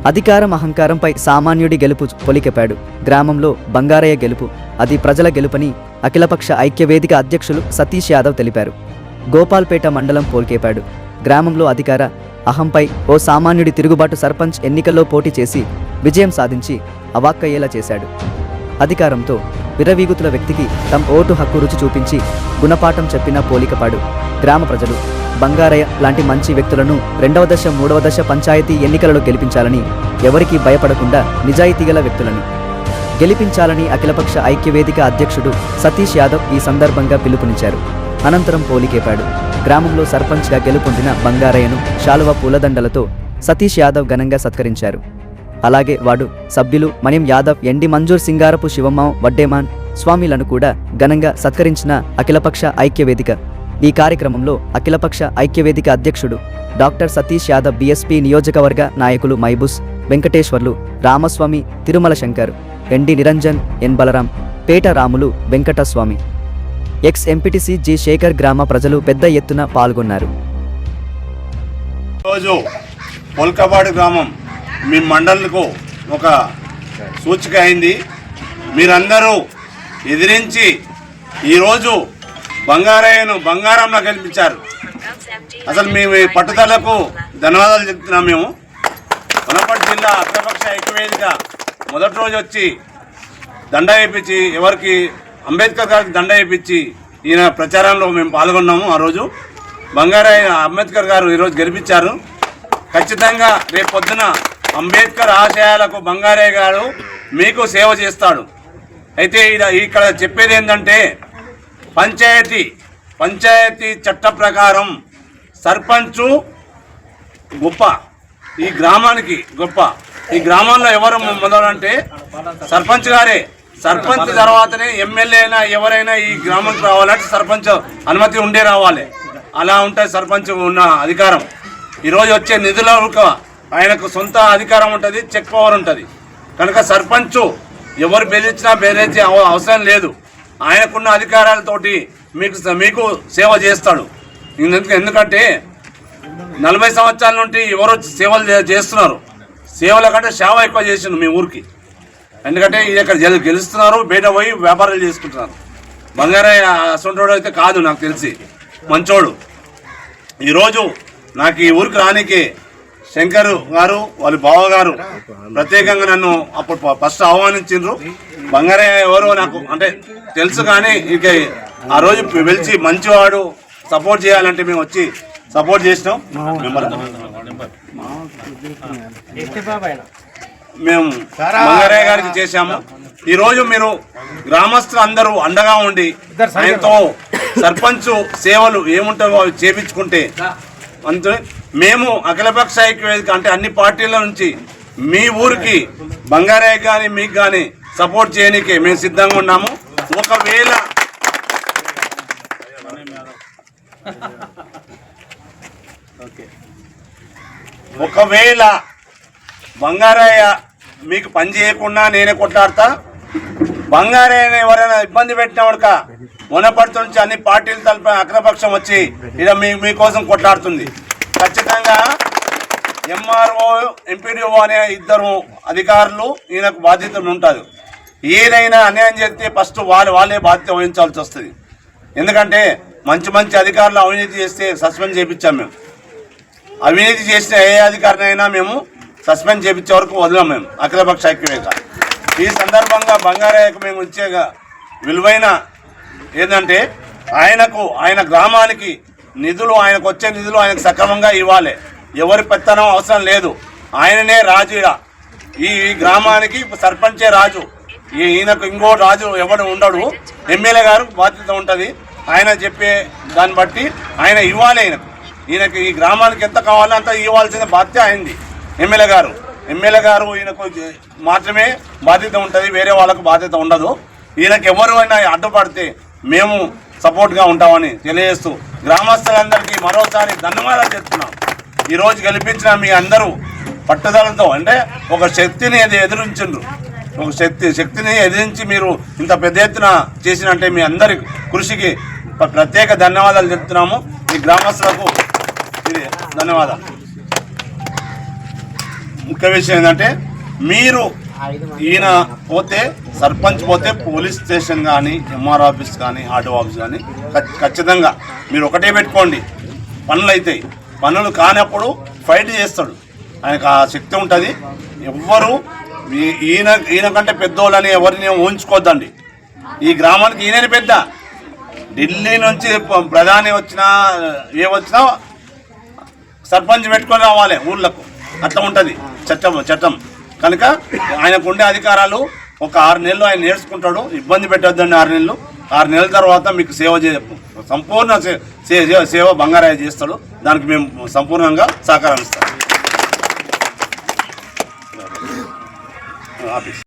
అధికారం అహంకారంపై సామాన్యుడి గెలుపు పొలికెపాడు. గ్రామంలో బంగారయ్య గెలుపు అది ప్రజల గెలుపని అఖిలపక్ష ఐక్యవేదిక అధ్యక్షులు సతీష్ యాదవ్ తెలిపారు. గోపాల్పేట మండలం పోల్కేపాడు గ్రామంలో అధికార అహంపై ఓ సామాన్యుడి తిరుగుబాటు సర్పంచ్ ఎన్నికల్లో పోటీ చేసి విజయం సాధించి అవాక్కయ్యేలా చేశాడు. అధికారంతో విరవీగుతుల వ్యక్తికి తమ ఓటు హక్కు రుచి చూపించి గుణపాఠం చెప్పిన పోలికపాడు గ్రామ ప్రజలు బంగారయ్య లాంటి మంచి వ్యక్తులను 2వ దశ 3వ దశ పంచాయతీ ఎన్నికలలో గెలిపించాలని, ఎవరికీ భయపడకుండా నిజాయితీగల వ్యక్తులని గెలిపించాలని అఖిలపక్ష ఐక్యవేదిక అధ్యక్షుడు సతీష్ యాదవ్ ఈ సందర్భంగా పిలుపునిచ్చారు. అనంతరం పోలికేపాడు గ్రామంలో సర్పంచ్గా గెలుపొందిన బంగారయ్యను శాలువ పూలదండలతో సతీష్ యాదవ్ ఘనంగా సత్కరించారు. అలాగే వార్డు సభ్యులు మణిం యాదవ్, ఎండి మంజూర్, సింగారపు శివమ్మ, వడ్డేమాన్ స్వామిలను కూడా ఘనంగా సత్కరించిన అఖిలపక్ష ఐక్యవేదిక. ఈ కార్యక్రమంలో అఖిలపక్ష ఐక్యవేదిక అధ్యక్షుడు డాక్టర్ సతీష్ యాదవ్, బీఎస్పీ నియోజకవర్గ నాయకులు మైబూస్, Venkateswarlu, Ramaswamy, Tirumala Shankar, MD Niranjan, N Balaram, Peta Ramulu, Venkataswamy, ex MPTC G Shekar గ్రామ ప్రజలు పెద్ద ఎత్తున పాల్గొన్నారు. రోజు పొల్కపాడు గ్రామం మీ మండలకు ఒక సూచిక అయింది. మీరందరూ ఎదిరించి ఈరోజు బంగారయ్యను బంగారంలో గెలిపించారు. అసలు మీ పట్టుదలకు ధన్యవాదాలు చెప్తున్నాం. మేము వనపర్తి జిల్లా అఖిలపక్ష ఐక్యవేదిక మొదటి రోజు వచ్చి దండ వేయించి, ఎవరికి అంబేద్కర్ గారికి దండ వేయించి ఈయన ప్రచారంలో మేము పాల్గొన్నాము. ఆ రోజు బంగారయ్య అంబేద్కర్ గారు ఈరోజు గెలిపించారు. ఖచ్చితంగా రేపు పొద్దున అంబేద్కర్ ఆశయాలకు బంగారయ్య గారు మీకు సేవ చేస్తాడు. అయితే ఇక్కడ చెప్పేది ఏంటంటే పంచాయతీ చట్ట ప్రకారం సర్పంచు గొప్ప, ఈ గ్రామానికి గొప్ప. ఈ గ్రామంలో ఎవరు మొదలంటే సర్పంచ్ గారే. సర్పంచ్ తర్వాతనే ఎమ్మెల్యే అయినా ఎవరైనా ఈ గ్రామానికి రావాలంటే సర్పంచ్ అనుమతి ఉండే రావాలి. అలా ఉంటుంది సర్పంచ్ ఉన్న అధికారం. ఈరోజు వచ్చే నిధులకు ఆయనకు సొంత అధికారం ఉంటుంది, చెక్ పవర్ ఉంటుంది. కనుక సర్పంచ్ ఎవరు బెదిరించే అవసరం లేదు. ఆయనకున్న అధికారాలతోటి మీకు సేవ చేస్తాడు. ఎందుకంటే 40 సంవత్సరాల నుండి ఎవరు సేవలు చేస్తున్నారు. సేవల కంటే సేవ ఎక్కువ చేసిండు మీ ఊరికి. ఎందుకంటే ఇది ఇక్కడ గెలుస్తున్నారు, బయట పోయి వ్యాపారాలు చేసుకుంటున్నారు. బంగారయ్య అసొంటోడు అయితే కాదు, నాకు తెలిసి మంచోడు. ఈరోజు నాకు ఈ ఊరికి రానికి శంకర్ గారు, వాళ్ళ బావగారు ప్రత్యేకంగా నన్ను అప్పుడు ఫస్ట్ ఆహ్వానించిండ్రు. బంగారయ్య ఎవరో నాకు అంటే తెలుసు, కానీ ఇక ఆ రోజు పిలిచి మంచివాడు సపోర్ట్ చేయాలంటే మేము వచ్చి సపోర్ట్ చేసినాం. మేము బంగారయ్య గారికి చేశాము. ఈరోజు మీరు గ్రామస్తులు అందరూ అండగా ఉండి ఆయనతో సర్పంచ్ సేవలు ఏముంటాయో అవి చేపించుకుంటే అంతే. మేము అఖిలపక్ష ఐక్యవేదిక అంటే అన్ని పార్టీల నుంచి మీ ఊరికి బంగారయ్య కానీ మీకు కానీ సపోర్ట్ చేయడానికి మేము సిద్ధంగా ఉన్నాము. ఒకవేళ బంగారయ్య మీకు పని చేయకుండా నేనే కొట్లాడతా. బంగారయ్యని ఎవరైనా ఇబ్బంది పెట్టినవాడుక వనపర్తి నుంచి అన్ని పార్టీల తరపున అఖిలపక్షం వచ్చి ఇలా మీకోసం కొట్లాడుతుంది. ఖచ్చితంగా ఎంఆర్ఓ, ఎంపీడీఓ అనే ఇద్దరు అధికారులు ఈయనకు బాధ్యత ఉంటుంది. ఏదైనా అన్యాయం చేస్తే ఫస్ట్ వాళ్ళే బాధ్యత వహించాల్సి వస్తుంది. ఎందుకంటే మంచి అధికారులు అవినీతి చేస్తే సస్పెండ్ చేయించాం. మేము అవినీతి చేసిన ఏ అధికారినైనా మేము సస్పెండ్ చేయించే వరకు వదలం మేము అఖిలపక్ష ఐక్యవేదిక. ఈ సందర్భంగా బంగారయ్యకు మేము ఇచ్చే విలువైన ఏంటంటే ఆయన గ్రామానికి నిధులు, ఆయనకు వచ్చే నిధులు ఆయనకు సక్రమంగా ఇవ్వాలి. ఎవరి పెత్తనం అవసరం లేదు. ఆయననే రాజు. ఈ గ్రామానికి సర్పంచే రాజు. ఈయనకు ఇంకో రాజు ఎవడు ఉండడు. ఎమ్మెల్యే గారు బాధ్యత ఉంటుంది. ఆయన చెప్పే దాన్ని బట్టి ఆయన ఇవ్వాలి. ఈయనకు ఈ గ్రామానికి ఎంత కావాలో అంత ఇవ్వాల్సిన బాధ్యత అయింది. ఎమ్మెల్యే గారు ఈయనకు మాత్రమే బాధ్యత ఉంటుంది, వేరే వాళ్ళకు బాధ్యత ఉండదు. ఈయనకు ఎవరు అయినా అడ్డుపడితే మేము సపోర్ట్గా ఉంటామని తెలియజేస్తూ గ్రామస్తులందరికీ మరోసారి ధన్యవాదాలు చెప్తున్నాం. ఈరోజు గెలిపించిన మీ అందరూ పట్టుదలతో అంటే ఒక శక్తిని ఎదిరించిండ్రు. ఒక శక్తిని ఎదిరించి మీరు ఇంత పెద్ద ఎత్తున చేసినంటే మీ అందరి కృషికి ప్రత్యేక ధన్యవాదాలు చెప్తున్నాము. ఈ గ్రామస్తులకు ధన్యవాదాలు. ముఖ్య విషయం ఏంటంటే మీరు ఈయన పోతే సర్పంచ్ పోతే పోలీస్ స్టేషన్ కానీ ఎంఆర్ ఆఫీస్ కానీ ఆర్డీఓ ఆఫీస్ కానీ ఖచ్చితంగా మీరు ఒకటే పెట్టుకోండి. పనులు అవుతాయి. పనులు కానప్పుడు ఫైట్ చేస్తాడు. ఆయనకు ఆ శక్తి ఉంటుంది. ఎవ్వరు ఈయన కంటే పెద్దోళ్ళని ఎవరిని ఊహించుకోవద్దండి. ఈ గ్రామానికి ఈయనని పెద్ద. ఢిల్లీ నుంచి ప్రధాని వచ్చినా వచ్చినా సర్పంచ్ పెట్టుకొని రావాలి ఊళ్ళకు. అట్లా ఉంటుంది చట్టం. కనుక ఆయనకు ఉండే అధికారాలు ఒక 6 నెలలు ఆయన నేర్చుకుంటాడు. ఇబ్బంది పెట్టొద్దండి. 6 నెలలు. 6 నెలల తర్వాత మీకు సంపూర్ణ సేవ బంగారయ్య చేస్తాడు. దానికి మేము సంపూర్ణంగా సహకారం ఇస్తాం. ఆఫీస్